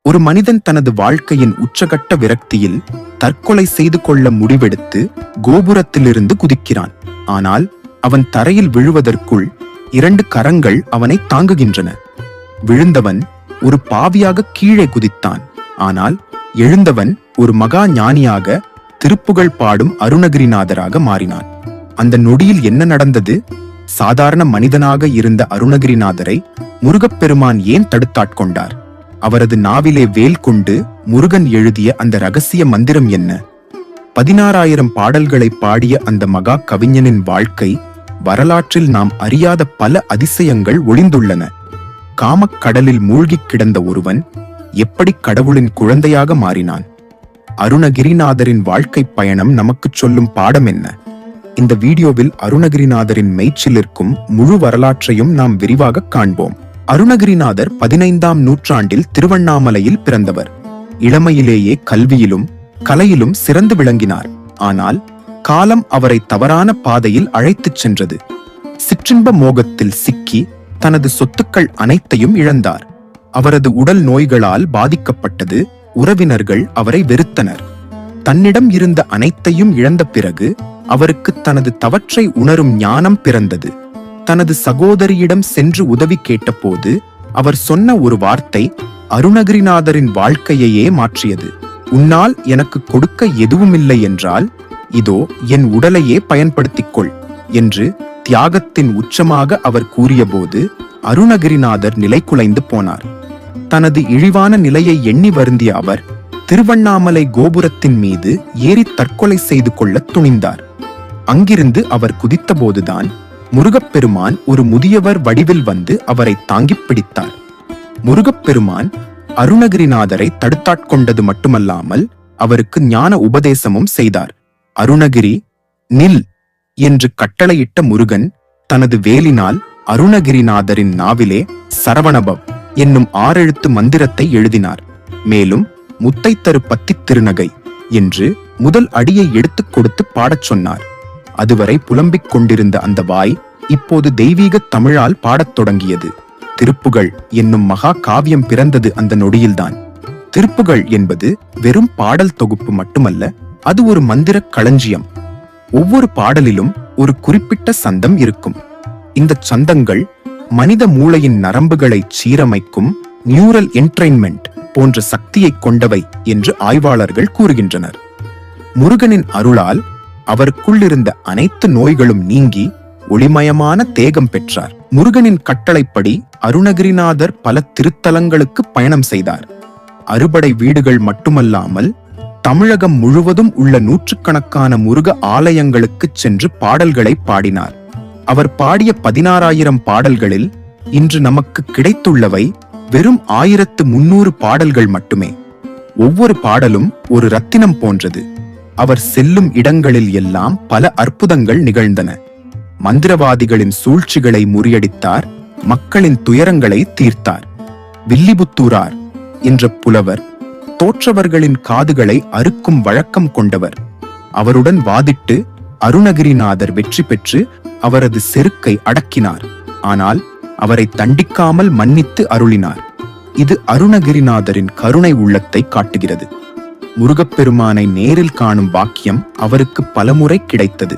ஒரு மனிதன் தனது வாழ்க்கையின் உச்சகட்ட விரக்தியில் தற்கொலை செய்து கொள்ள முடிவெடுத்து கோபுரத்திலிருந்து குதிக்கிறான். ஆனால் அவன் தரையில் விழுவதற்குள் 2 கரங்கள் அவனை தாங்குகின்றன. விழுந்தவன் ஒரு பாவியாக கீழே குதித்தான். ஆனால் எழுந்தவன் ஒரு மகா ஞானியாக திருப்புகழ் பாடும் அருணகிரிநாதராக மாறினான். அந்த நொடியில் என்ன நடந்தது? சாதாரண மனிதனாக இருந்த அருணகிரிநாதரை முருகப்பெருமான் ஏன் தடுத்தாட்கொண்டார்? அவரது நாவிலே வேல் கொண்டு முருகன் எழுதிய அந்த ரகசிய மந்திரம் என்ன? 16,000 பாடல்களை பாடிய அந்த மகா கவிஞனின் வாழ்க்கை வரலாற்றில் நாம் அறியாத பல அதிசயங்கள் ஒளிந்துள்ளன. காமக்கடலில் மூழ்கிக் கிடந்த ஒருவன் எப்படி கடவுளின் குழந்தையாக மாறினான்? அருணகிரிநாதரின் வாழ்க்கை பயணம் நமக்கு சொல்லும் பாடம் என்ன? இந்த வீடியோவில் அருணகிரிநாதரின் மெய்ச்சிலிருக்கும் முழு வரலாற்றையும் நாம் விரிவாக காண்போம். அருணகிரிநாதர் 15ஆம் நூற்றாண்டில் திருவண்ணாமலையில் பிறந்தவர். இளமையிலேயே கல்வியிலும் கலையிலும் சிறந்து விளங்கினார். ஆனால் காலம் அவரை தவறான பாதையில் அழைத்துச் சென்றது. சிற்றின்ப மோகத்தில் சிக்கி தனது சொத்துக்கள் அனைத்தையும் இழந்தார். அவரது உடல் நோய்களால் பாதிக்கப்பட்டது. உறவினர்கள் அவரை வெறுத்தனர். தன்னிடம் இருந்த அனைத்தையும் இழந்த பிறகு அவருக்கு தனது தவற்றை உணரும் ஞானம் பிறந்தது. தனது சகோதரியிடம் சென்று உதவி கேட்டபோது அவர் சொன்ன ஒரு வார்த்தை அருணகிரிநாதரின் வாழ்க்கையையே மாற்றியது. உன்னால் எனக்கு கொடுக்க எதுவுமில்லை என்றால் இதோ என் உடலையே பயன்படுத்திக்கொள் என்று தியாகத்தின் உச்சமாக அவர் கூறியபோது அருணகிரிநாதர் நிலைகுலைந்து போனார். தனது இழிவான நிலையை எண்ணி வருந்திய அவர் திருவண்ணாமலை கோபுரத்தின் மீது ஏறி தற்கொலை செய்து கொள்ள துணிந்தார். அங்கிருந்து அவர் குதித்தபோதுதான் முருகப்பெருமான் ஒரு முதியவர் வடிவில் வந்து அவரை தாங்கிப் பிடித்தார். முருகப்பெருமான் அருணகிரிநாதரை தடுத்தாட்கொண்டது மட்டுமல்லாமல் அவருக்கு ஞான உபதேசமும் செய்தார். அருணகிரி நில் என்று கட்டளையிட்ட முருகன் தனது வேலினால் அருணகிரிநாதரின் நாவிலே சரவணபவ் என்னும் 6 எழுத்து மந்திரத்தை எழுதினார். மேலும் முத்தைத்தரு பத்தி திருநகை என்று முதல் அடியை எடுத்துக் கொடுத்து பாடச் சொன்னார். அதுவரை புலம்பிக் கொண்டிருந்த அந்த வாய் இப்போது தெய்வீக தமிழால் பாடத் தொடங்கியது. திருப்புகழ் என்னும் மகா காவியம் பிறந்தது அந்த நொடியில்தான். திருப்புகழ் என்பது வெறும் பாடல் தொகுப்பு மட்டுமல்ல, அது ஒரு மந்திர களஞ்சியம். ஒவ்வொரு பாடலிலும் ஒரு குறிப்பிட்ட சந்தம் இருக்கும். இந்த சந்தங்கள் மனித மூளையின் நரம்புகளை சீரமைக்கும் நியூரல் என்ட்ரைன்மெண்ட் போன்ற சக்தியை கொண்டவை என்று ஆய்வாளர்கள் கூறுகின்றனர். முருகனின் அருளால் அவருக்குள்ளிருந்த அனைத்து நோய்களும் நீங்கி ஒளிமயமான தேகம் பெற்றார். முருகனின் கட்டளைப்படி அருணகிரிநாதர் பல திருத்தலங்களுக்கு பயணம் செய்தார். அறுபடை வீடுகள் மட்டுமல்லாமல் தமிழகம் முழுவதும் உள்ள நூற்றுக்கணக்கான முருக ஆலயங்களுக்கு சென்று பாடல்களை பாடினார். அவர் பாடிய 16,000 பாடல்களில் இன்று நமக்கு கிடைத்துள்ளவை வெறும் 1300 பாடல்கள் மட்டுமே. ஒவ்வொரு பாடலும் ஒரு ரத்தினம் போன்றது. அவர் செல்லும் இடங்களில் எல்லாம் பல அற்புதங்கள் நிகழ்ந்தன. மந்திரவாதிகளின் சூழ்ச்சிகளை முறியடித்தார். மக்களின் துயரங்களை தீர்த்தார். வில்லிபுத்தூரார் என்ற புலவர் தோற்றவர்களின் காதுகளை அறுக்கும் வழக்கம் கொண்டவர். அவருடன் வாதிட்டு அருணகிரிநாதர் வெற்றி பெற்று அவரது செருக்கை அடக்கினார். ஆனால் அவரை தண்டிக்காமல் மன்னித்து அருளினார். இது அருணகிரிநாதரின் கருணை உள்ளத்தை காட்டுகிறது. முருகப்பெருமானை நேரில் காணும் பாக்கியம் அவருக்கு பலமுறை கிடைத்தது.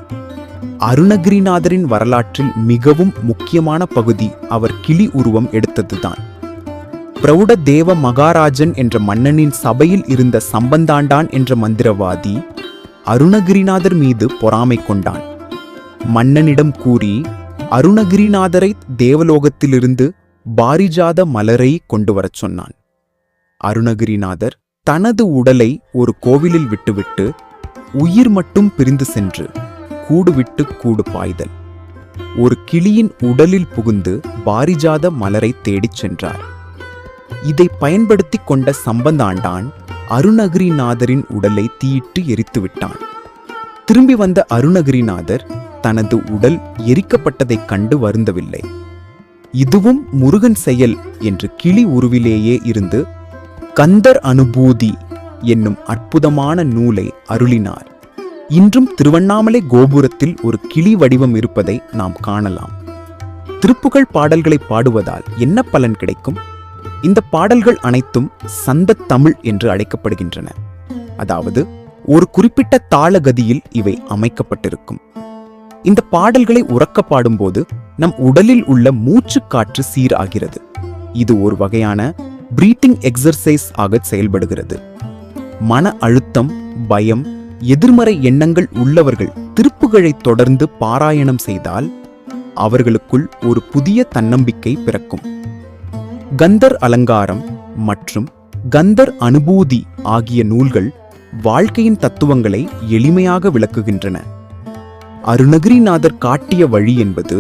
அருணகிரிநாதரின் வரலாற்றில் மிகவும் முக்கியமான பகுதி அவர் கிளி உருவம் எடுத்ததுதான். பிரௌட தேவ மகாராஜன் என்ற மன்னனின் சபையில் இருந்த சம்பந்தாண்டான் என்ற மந்திரவாதி அருணகிரிநாதர் மீது பொறாமை கொண்டான். மன்னனிடம் கூறி அருணகிரிநாதரை தேவலோகத்திலிருந்து பாரிஜாத மலரை கொண்டு வரச் சொன்னான். அருணகிரிநாதர் தனது உடலை ஒரு கோவிலில் விட்டுவிட்டு உயிர் மட்டும் பிரிந்து சென்று கூடு விட்டு கூடு பாய்தல். ஒரு கிளியின் உடலில் புகுந்து பாரிஜாத மலரை தேடிச் சென்றார். இதை பயன்படுத்தி கொண்ட சம்பந்தாண்டான் அருணகிரிநாதரின் உடலை தீயிட்டு எரித்துவிட்டான். திரும்பி வந்த அருணகிரிநாதர் தனது உடல் எரிக்கப்பட்டதைக் கண்டு வருந்தவில்லை. இதுவும் முருகன் செயல் என்று கிளி உருவிலேயே இருந்து கந்தர் அனுபூதி என்னும் அற்புதமான நூலை அருளினார். இன்றும் திருவண்ணாமலை கோபுரத்தில் ஒரு கிளி வடிவம் இருப்பதை நாம் காணலாம். திருப்புகழ் பாடல்களை பாடுவதால் என்ன பலன் கிடைக்கும்? இந்த பாடல்கள் அனைத்தும் சந்தத் தமிழ் என்று அழைக்கப்படுகின்றன. அதாவது ஒரு குறிப்பிட்ட தாளகதியில் இவை அமைக்கப்பட்டிருக்கும். இந்த பாடல்களை உறக்க பாடும்போது நம் உடலில் உள்ள மூச்சு காற்று சீராகிறது. இது ஒரு வகையான பிரீத்திங் எக்ஸர்சைஸ் ஆக செயல்படுகிறது. மன அழுத்தம், பயம், எதிர்மறை எண்ணங்கள் உள்ளவர்கள் திருப்புகழை தொடர்ந்து பாராயணம் செய்தால் அவர்களுக்குள் ஒரு புதிய தன்னம்பிக்கை பிறக்கும். கந்தர் அலங்காரம் மற்றும் கந்தர் அனுபூதி ஆகிய நூல்கள் வாழ்க்கையின் தத்துவங்களை எளிமையாக விளக்குகின்றன. அருணகிரிநாதர் காட்டிய வழி என்பது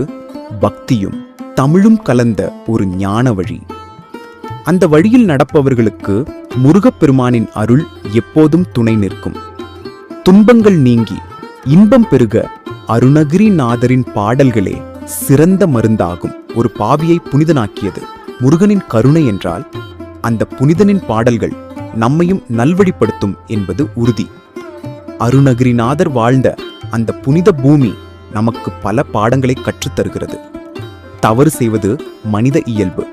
பக்தியும் தமிழும் கலந்த ஒரு ஞான வழி. அந்த வழியில் நடப்பவர்களுக்கு முருகப்பெருமானின் அருள் எப்போதும் துணை நிற்கும். துன்பங்கள் நீங்கி இன்பம் பெருக அருணகிரிநாதரின் பாடல்களே சிறந்த மருந்தாகும். ஒரு பாவியை புனிதனாக்கியது முருகனின் கருணை என்றால் அந்த புனிதனின் பாடல்கள் நம்மையும் நல்வழிப்படுத்தும் என்பது உறுதி. அருணகிரிநாதர் வாழ்ந்த அந்த புனித பூமி நமக்கு பல பாடங்களை கற்றுத்தருகிறது. தவறு செய்வது மனித இயல்பு.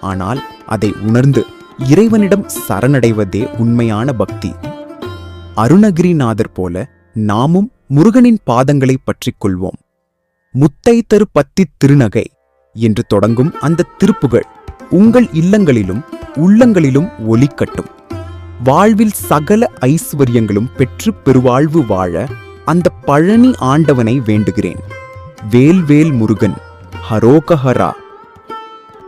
ஆனால் அதை உணர்ந்து இறைவனிடம் சரணடைவதே உண்மையான பக்தி. அருணகிரிநாதர் போல நாமும் முருகனின் பாதங்களை பற்றிக் கொள்வோம். முத்தை தரு பத்தித் திருநகை என்று தொடங்கும் அந்த திருப்புகழ் உங்கள் இல்லங்களிலும் உள்ளங்களிலும் ஒலிக்கட்டும். வாழ்வில் சகல ஐஸ்வர்யங்களும் பெற்று பெருவாழ்வு வாழ அந்த பழனி ஆண்டவனை வேண்டுகிறேன். வேல் வேல் முருகன், ஹரோகஹரா.